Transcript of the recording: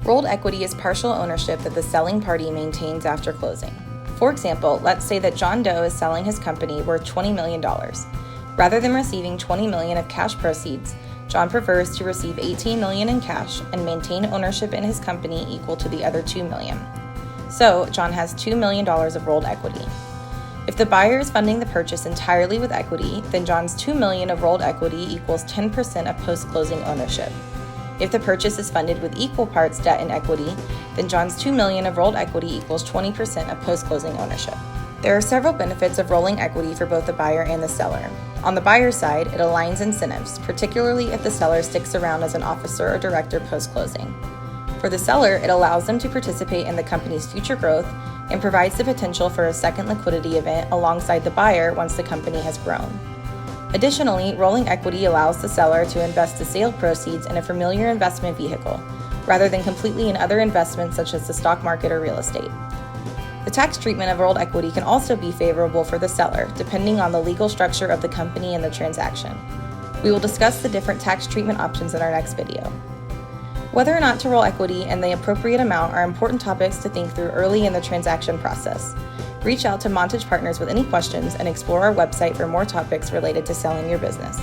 Rolled equity is partial ownership that the selling party maintains after closing. For example, let's say that John Doe is selling his company worth $20 million. Rather than receiving $20 million of cash proceeds, John prefers to receive $18 million in cash and maintain ownership in his company equal to the other $2 million. So, John has $2 million of rolled equity. If the buyer is funding the purchase entirely with equity, then John's $2 million of rolled equity equals 10% of post-closing ownership. If the purchase is funded with equal parts debt and equity, then John's $2 million of rolled equity equals 20% of post-closing ownership. There are several benefits of rolling equity for both the buyer and the seller. On the buyer's side, it aligns incentives, particularly if the seller sticks around as an officer or director post-closing. For the seller, it allows them to participate in the company's future growth and provides the potential for a second liquidity event alongside the buyer once the company has grown. Additionally, rolling equity allows the seller to invest the sale proceeds in a familiar investment vehicle, rather than completely in other investments such as the stock market or real estate. The tax treatment of rolled equity can also be favorable for the seller, depending on the legal structure of the company and the transaction. We will discuss the different tax treatment options in our next video. Whether or not to roll equity and the appropriate amount are important topics to think through early in the transaction process. Reach out to Montage Partners with any questions and explore our website for more topics related to selling your business.